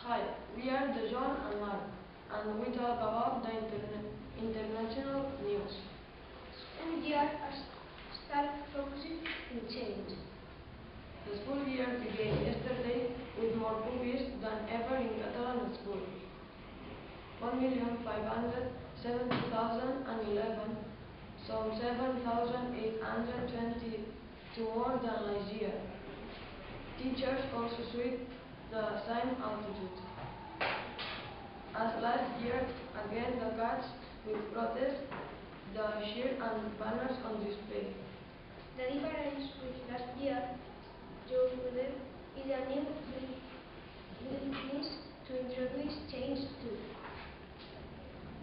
Hi, we are the John and Mark, and we talk about the international news. School year start focusing on change. The school year began yesterday with more pupils than ever in Catalan school. 1,570,011, some 7,822 more than last year. Teachers also sweep the same altitude. As last year, again the cats with protest, the shield and banners on display. The difference with last year, Joe Biden is a new willingness to introduce change to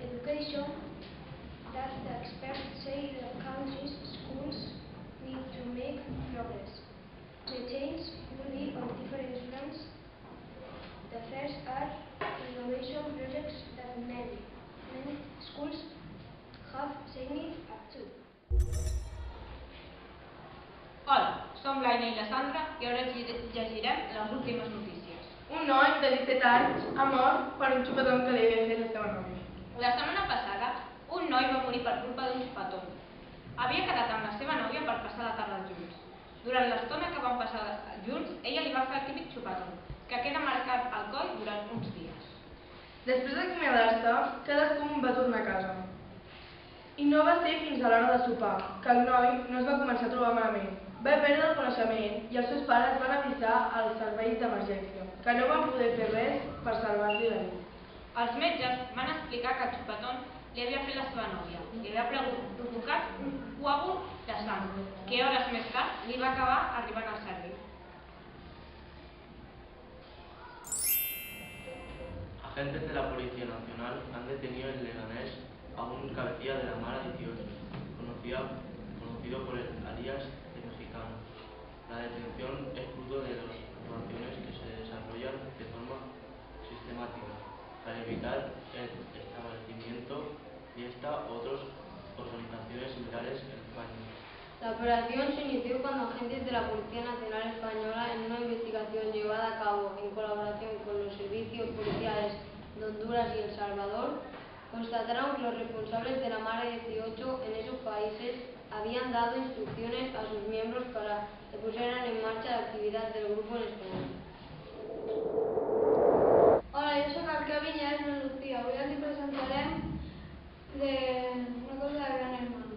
education that the experts say the country's schools need to make progress. The change will be on different fronts. The first are innovation projects that many schools have signed up to. Hola, som l'Aina i la Sandra i ara llegirem les últimes notícies. Un noi de 17 anys ha mort per un xupetón que li havia fet la seva nòvia. La setmana passada, un noi va morir per culpa d'un xupetón. Havia quedat amb la seva nòvia per passar la tarda junts. Durant l'estona que van passar junts, ella li va fer el típic xupetón, que queda marcat al coll durant uns dies. Després d'acomiadar-se, cadascun va tornar a casa. I no va ser fins a l'hora de sopar que el noi no es va començar a trobar malament. Va perdre el coneixement i els seus pares van avisar als serveis d'emergència, que no van poder fer res per salvar-li la vida. Els metges van explicar que el xupetón li havia fet la seva nòvia i li havia provocat un coàgul de sang, que hores més tard li va acabar arribant al cervell. Agentes de la Policía Nacional han detenido en Leganés a un cabecilla de la Mara 18, conocido por el alias de Mexicano. La detención es fruto de las actuaciones que se desarrollan de forma sistemática para evitar el establecimiento de esta u otras organizaciones similares en España. La operación se inició cuando agentes de la Policía Nacional Española, en una investigación llevada a cabo en colaboración con los servicios policiales de Honduras y El Salvador, constataron que los responsables de la Mara 18 en esos países habían dado instrucciones a sus miembros para que pusieran en marcha la actividad del grupo en español. Hola, jo soc el Kevin i ara és la Lucía. Avui els presentarem una cosa de Gran Hermano.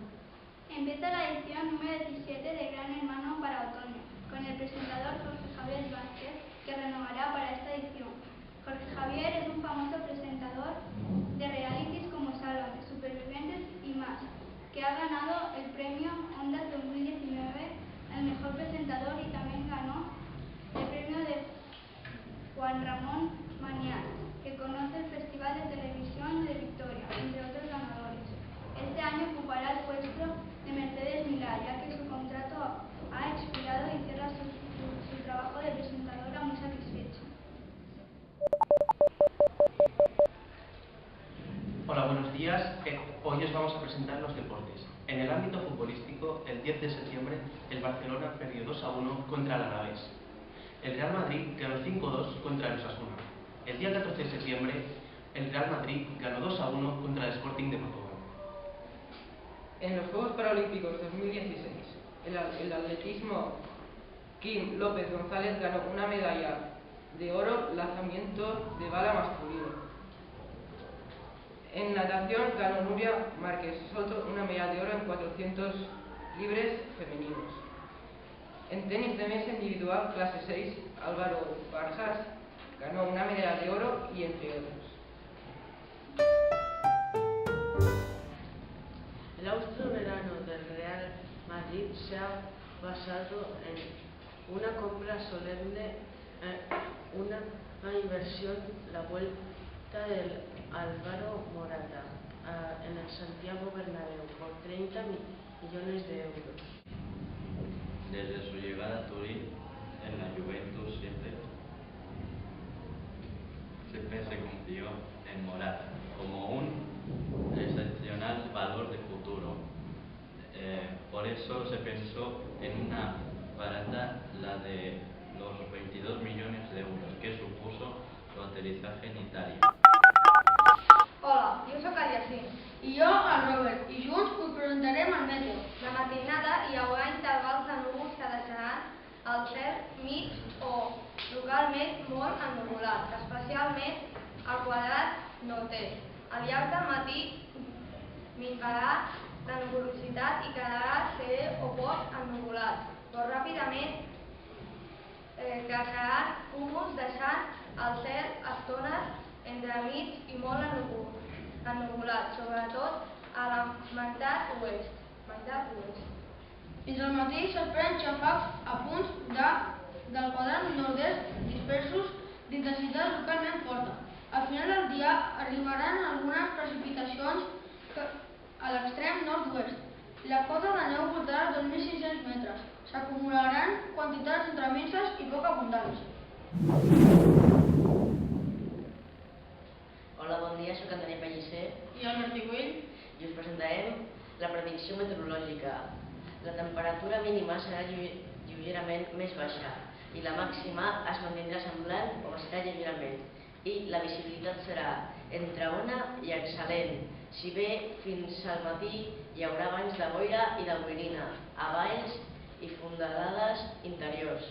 Empieza la edición número 17 de Gran Hermano para otoño, con el presentador Jorge Javier Vázquez, que renovará para esta edición. Jorge Javier es un famoso presentador de realities como Sálvame, Supervivientes y más, que ha ganado el premio Ondas 2019 al mejor presentador y también ganó el premio de Juan Ramón Manial, que conoce el Festival de Televisión de Victoria, entre otros ganadores. Este año ocupará el puesto de Mercedes Milá, ya que su contrato ha expirado y cierra su trabajo de presentadora muy satisfecho. Hola, buenos días. Hoy os vamos a presentar los deportes. En el ámbito futbolístico, el 10 de septiembre, el Barcelona perdió 2-1 contra el Alavés. El Real Madrid ganó 5-2 contra el Osasuna. El día 14 de septiembre, el Real Madrid ganó 2-1 contra el Sporting de Portugal. En los Juegos Paralímpicos 2016, el atletismo Kim López González ganó una medalla de oro lanzamiento de bala masculino. En natación ganó Nuria Márquez Soto una medalla de oro en 400 libres femeninos. En tenis de mesa individual clase 6, Álvaro Barjas ganó una medalla de oro y entre otros. El austro verano del Real Madrid Madrid se ha basado en una compra solemne, una inversión, la vuelta del Álvaro Morata en el Santiago Bernabéu por 30 millones de euros. Desde su llegada a Turín, en la Juventus siempre se confió en Morata como un excepcional valor de futuro. Por eso se pensó en una barata, la de los 22 millones de euros que supuso su aterrizaje en Italia. Hola, jo sóc el Yacine. I jo, el Robert, i junts us presentarem el meteo. La matinada hi haurà intervals de núvols que deixaran el cel mig o localment molt ennuvolat, especialment al quadrat nord-est. Al llarg del matí minvarà la nuvolositat i quedarà ser o poc ennuvolat, però ràpidament creixeran cúmuls deixant el cel a estones entremig i molt ennuvolat, sobretot a la meitat oest. Fins al matí s'esperen xafaks a punts del quadrat nord-est dispersos d'intensitat localment forta. Al final del dia arribaran algunes precipitacions a l'extrem nord-oest. La cota de neu voltarà 2.600 metres. S'acumularan quantitats entre minses i poc abundants. Hola, bon dia, soc Antoni Pellicer. I el Martí Güell. I us presentarem la predicció meteorològica. La temperatura mínima serà lleugerament més baixa i la màxima es mantindrà semblant o baixarà lleugerament. I la visibilitat serà entre bona i excel·lent, si bé fins al matí hi haurà banys de boira i de boirina, a valls i fondalades interiors.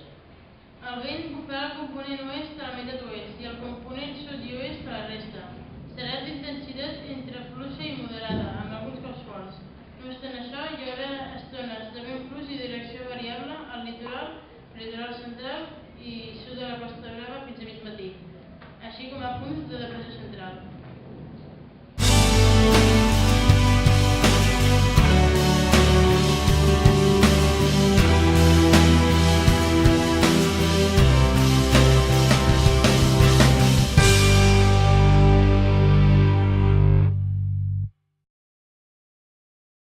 El vent bufarà al component oest a la meitat oest i al component sud i oest a la resta. Serà d'intensitat entre fluixa i moderada, amb alguns caps forts. No obstant això, hi haurà estones de vent fluix i direcció variable al litoral central i sud de la Costa Brava fins a mig matí, així com a punts de